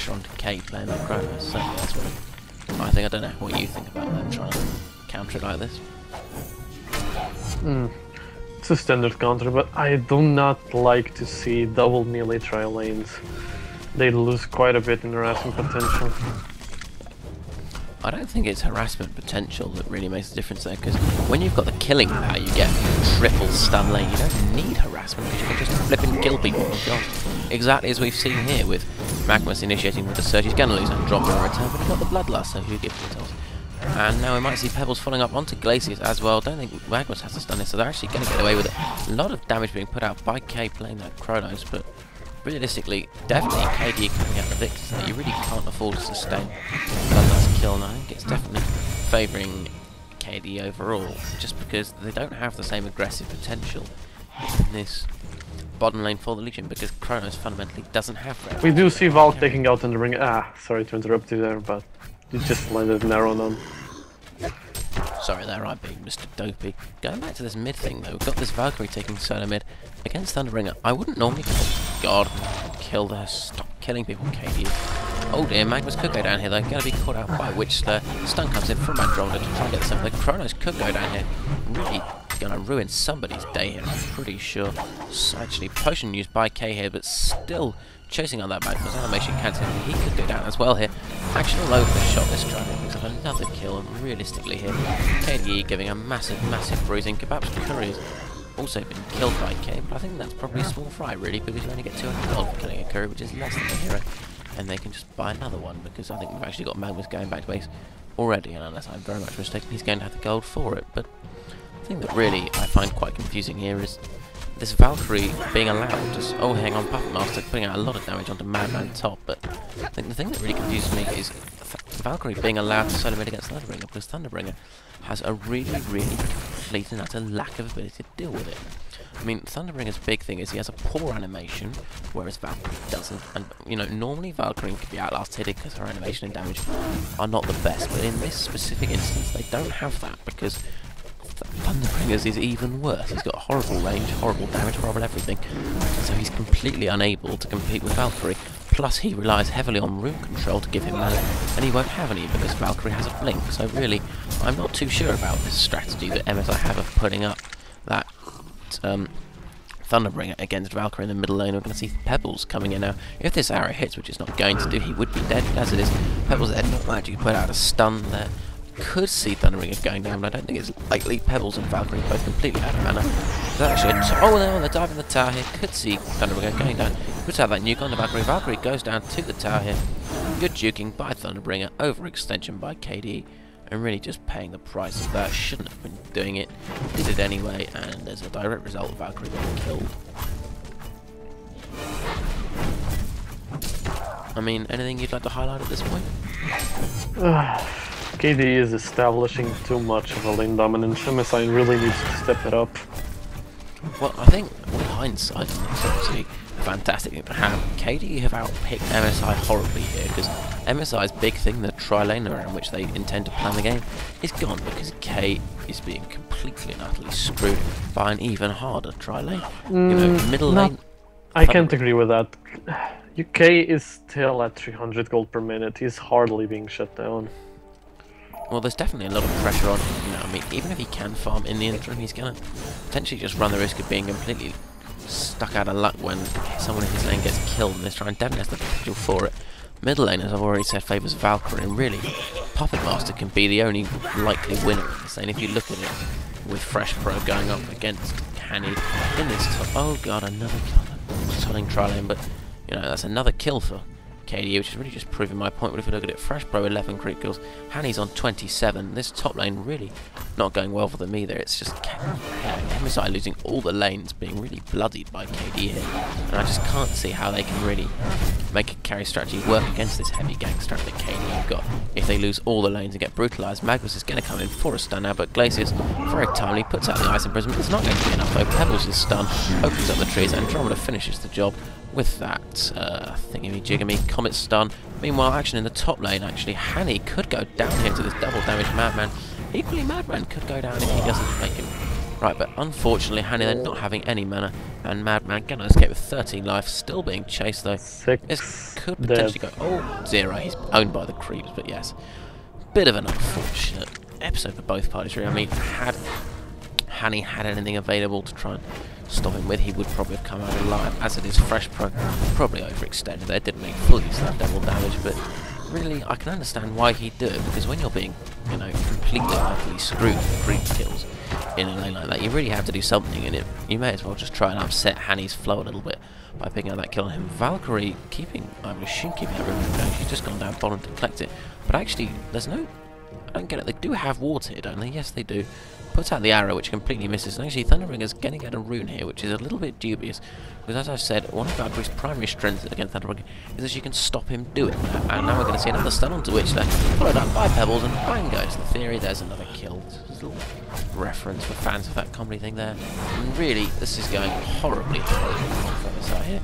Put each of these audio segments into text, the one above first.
pressure onto K playing that Kronos. So that's what I think. I don't know what you think about them trying to counter it like this. It's a standard counter, but I do not like to see double melee tri lanes. They lose quite a bit in harassment potential. I don't think it's harassment potential that really makes a difference there, because when you've got the killing power, you get triple stun lane. You don't need harassment because you can just flip and kill people. Exactly as we've seen here with Magnus initiating with the Surge. He's going to lose Andromeda in return, but he's got the Bloodlust, so who gives a toss? And now we might see Pebbles following up onto Glacius as well. Don't think Magnus has to stun this, so they're actually going to get away with it. A lot of damage being put out by K playing that Kronos, but realistically, definitely KDe coming out the victor, so you really can't afford to sustain Bloodlust kill. And I think it's definitely favouring KDe overall, just because they don't have the same aggressive potential in this bottom lane for the Legion, because Kronos fundamentally doesn't have red. We do see Val taking out in the ring. Sorry to interrupt you there, but you just landed an arrow on. Sorry there, I being Mr. Dopey. Going back to this mid thing though, we've got this Valkyrie taking solo mid against Thunderbringer. I wouldn't normally kill there. Stop killing people, KDe. Oh dear, Magnus could go down here. They're going to be caught out by which the stun comes in from Andromeda to try and get this up. The Kronos could go down here. Really going to ruin somebody's day here, I'm pretty sure. It's actually potion used by K here, but still chasing on that Magnus animation cancel. He could go down as well here. Actually all over the shot this try picks up another kill, and realistically here, KDe giving a massive bruising. Kebab's Courier's also been killed by K, but I think that's probably a small fry really, because you only get 200 gold for killing a Courier, which is less than a hero, and they can just buy another one, because I think we've actually got Magnus going back to base already, and unless I'm very much mistaken, he's going to have the gold for it. But the thing that really I find quite confusing here is this Valkyrie being allowed to... Oh, hang on, Puppet Master putting out a lot of damage onto Madman top, but I think the thing that really confuses me is Valkyrie being allowed to solo mid against Thunderbringer, because Thunderbringer has a really complete and utter lack of ability to deal with it. I mean, Thunderbringer's big thing is he has a poor animation, whereas Valkyrie doesn't. And, you know, normally Valkyrie could be outlasted because her animation and damage are not the best, but in this specific instance, they don't have that, because Thunderbringer's is even worse. He's got horrible range, horrible damage, horrible everything, so he's completely unable to compete with Valkyrie. Plus he relies heavily on rune control to give him mana, and he won't have any because Valkyrie has a blink. So really, I'm not too sure about this strategy that MSI have of putting up that Thunderbringer against Valkyrie in the middle lane. We're going to see Pebbles coming in now. If this arrow hits, which it's not going to do, he would be dead, but as it is, Pebbles had not actually put out a stun there. Could see Thunderbringer going down, but I don't think it's likely. Pebbles and Valkyrie both completely out of mana. There's actually oh, they're diving the tower here. Could see Thunderbringer going down. Puts out that nuke on the Valkyrie. Valkyrie goes down to the tower here. Good juking by Thunderbringer. Overextension by KDe. And really just paying the price of that. Shouldn't have been doing it. Did it anyway, and as a direct result, Valkyrie got killed. I mean, anything you'd like to highlight at this point? KDe is establishing too much of a lane dominance. MSI really needs to step it up. Well, I think with hindsight, it's obviously a fantastic thing to have. KDe have outpicked MSI horribly here, because MSI's big thing, the tri-lane around which they intend to plan the game, is gone because K is being completely and utterly screwed by an even harder tri-lane. You know, middle lane... I can't agree with that. UK is still at 300 gold per minute. He's hardly being shut down. Well, there's definitely a lot of pressure on him, you know. I mean, even if he can farm in the interim, he's going to potentially just run the risk of being completely stuck out of luck when someone in his lane gets killed, and this try and definitely has the potential for it. Middle lane, as I've already said, favours Valkyrie, and really, Puppet Master can be the only likely winner in this lane. If you look at it, with Fresh Pro going up against Hanny in this oh god, another kill, telling tri-lane, but, you know, that's another kill for KDe, which is really just proving my point. But if we look at it, Fresh Pro 11 crit kills, Hanny's on 27. This top lane really not going well for them either. It's just MSI losing all the lanes, being really bloodied by KDe here, and I just can't see how they can really make a carry strategy work against this heavy gang strat that KDe have got. If they lose all the lanes and get brutalised, Magnus is going to come in for a stun now, but Glacius very timely puts out the ice imprisonment. It's not going to be enough though. Pebbles is stunned, opens up the trees, and Andromeda finishes the job with that thingy-jiggamy comet stun. Meanwhile, action in the top lane, actually, Hanny could go down here to this double damage Madman. Equally, Madman could go down if he doesn't make him Right, but unfortunately, Hanny, they're not having any mana, and Madman gonna escape with 13 life, still being chased though. 6 This could dead. potentially go. Oh, 0. He's owned by the creeps, but yes, bit of an unfortunate episode for both parties. Really, I mean, had Hanny had anything available to try and stop him with, he would probably have come out alive. As it is, Fresh Pro probably overextended there, didn't make full use of that double damage, but really, I can understand why he'd do it, because when you're being, you know, completely utterly screwed with creep kills in a lane like that, you really have to do something, and you may as well just try and upset Hanny's flow a little bit by picking up that kill on him. Valkyrie keeping, I would assume keeping that room going, she's just gone down bottom to collect it, but actually, there's no, I don't get it, they do have water here, don't they? Yes, they do. Puts out the arrow, which completely misses, and actually Thunderbringer's getting at a rune here, which is a little bit dubious, because as I've said, one of Valkyrie's primary strengths against Thunderbringer is that she can stop him doing that, and now we're going to see another stun onto Witch there, followed up by Pebbles, and bang goes the theory. There's another kill. Just a little reference for fans of that comedy thing there, and really, this is going horribly wrong for MSI here.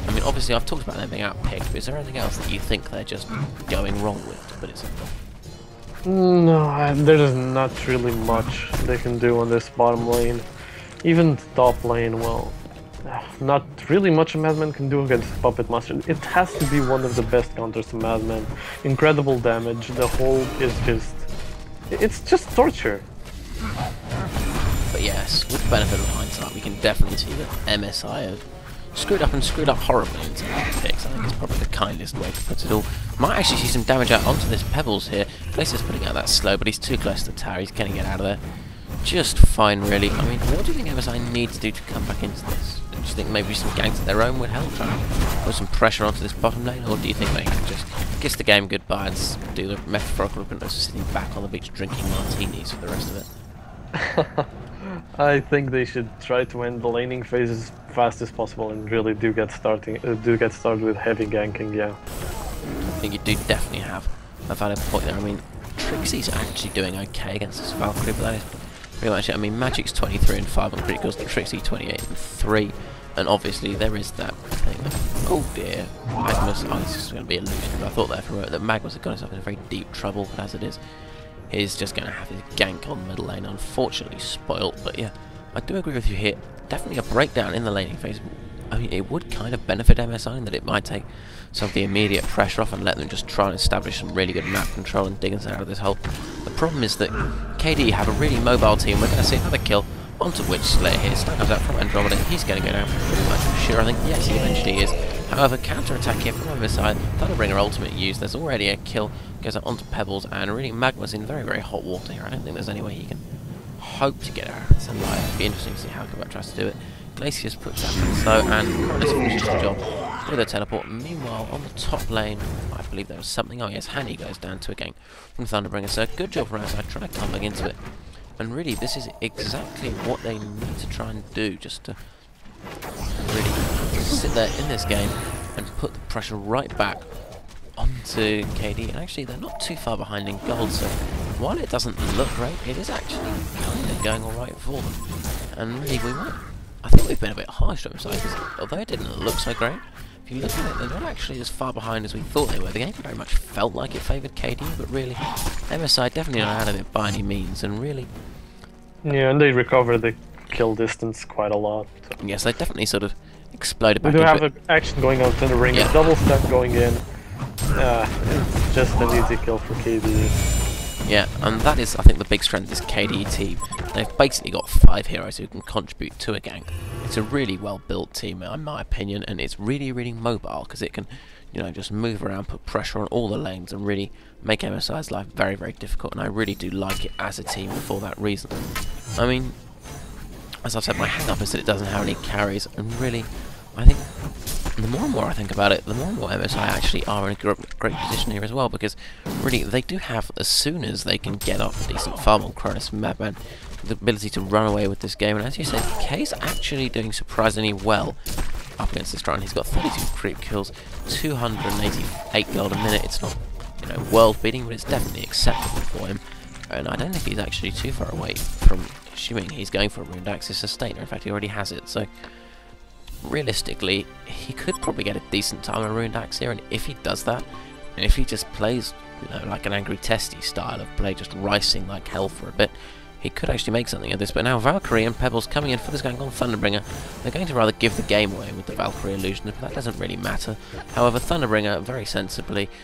I mean, obviously I've talked about them being outpicked, but is there anything else that you think they're just going wrong with, to put it simply? No, there's not really much they can do on this bottom lane. Even top lane, well, not really much a Madman can do against Puppet Master. It has to be one of the best counters to Madman. Incredible damage, the whole is just... it's just torture. But yes, with the benefit of hindsight, we can definitely see that MSI have screwed up horribly in terms of picks. I think it's probably the kindest way to put it all. Might actually see some damage out onto this Pebbles here. Glacius putting out that slow, but he's too close to the tower. He's getting it out of there just fine, really. I mean, what do you think MSI need to do to come back into this? Do you think maybe some ganks of their own would help, try and put some pressure onto this bottom lane, or do you think they can just kiss the game goodbye and do the metaphorical equivalent of sitting back on the beach drinking martinis for the rest of it? I think they should try to end the laning phase as fast as possible and really do get started with heavy ganking, yeah. I think you do definitely have a valid point there. I mean, Trixie's actually doing okay against this Valkyrie, but that is pretty much it. I mean, Magic's 23 and 5 on criticals, Trixie 28 and 3, and obviously there is that thing that, oh dear, Magmus, oh, this is going to be a illusion. I thought there for a moment that Magmus had got himself in very deep trouble, but as it is, he's just going to have his gank on the middle lane, unfortunately spoilt. But yeah, I do agree with you here. Definitely a breakdown in the laning phase. I mean, it would kind of benefit MSI in that it might take some of the immediate pressure off and let them just try and establish some really good map control and dig us out of this hole. The problem is that KDe have a really mobile team. We're going to see another kill onto Witch Slayer here. Stun comes out from Andromeda. He's going to go down pretty much for sure. I think, yes, he eventually is. However, counter-attack here from MSI. Thunderbringer ultimate use. There's already a kill. Goes out onto Pebbles, and really Magma's in very, very hot water here. I don't think there's any way he can hope to get out of this alive. It'd be interesting to see how Quebec tries to do it. Glacius puts that in slow, and Cronus finishes the job with a teleport. Meanwhile, on the top lane, I believe there was something. Oh yes, Hanny goes down to a gank from Thunderbringer. So good job from outside, trying to come back into it. And really, this is exactly what they need to try and do, just to really sit there in this game and put the pressure right back onto KDe. And actually, they're not too far behind in gold, so while it doesn't look great, it is actually kind of going alright for them. And really, I think we've been a bit harsh on MSI, because although it didn't look so great, if you look at it, they're not actually as far behind as we thought they were. The game very much felt like it favoured KDe, but really, MSI definitely not out of it by any means, and really... Yeah, and they recover the kill distance quite a lot. So. Yes, they definitely sort of exploded back We do into have an action going on in the ring, yeah. A double step going in. It's just an easy kill for KDe. Yeah, and that is, I think, the big strength of this KDe team. They've basically got 5 heroes who can contribute to a gank. It's a really well-built team, in my opinion, and it's really, really mobile, because it can, you know, just move around, put pressure on all the lanes, and really make MSI's life very, very difficult, and I really do like it as a team for that reason. I mean, as I've said, my hang-up is that it doesn't have any carries, and really, I think the more and more I think about it, the more and more MSI actually are in a great position here as well, because really they do have, as soon as they can get up a decent farm on Cronus and Madman, the ability to run away with this game. And as you said, K's actually doing surprisingly well up against this Tron. He's got 32 creep kills, 288 gold a minute. It's not, you know, world beating, but it's definitely acceptable for him. And I don't think he's actually too far away from assuming he's going for a Ruined Axis Sustainer. In fact, he already has it, so realistically, he could probably get a decent time on Ruined Axe here, and if he does that, and if he just plays, you know, like an Angry Testy style of play, just ricing like hell for a bit, he could actually make something of this. But now Valkyrie and Pebbles coming in for this gank on Thunderbringer. They're going to rather give the game away with the Valkyrie illusion, but that doesn't really matter. However, Thunderbringer very sensibly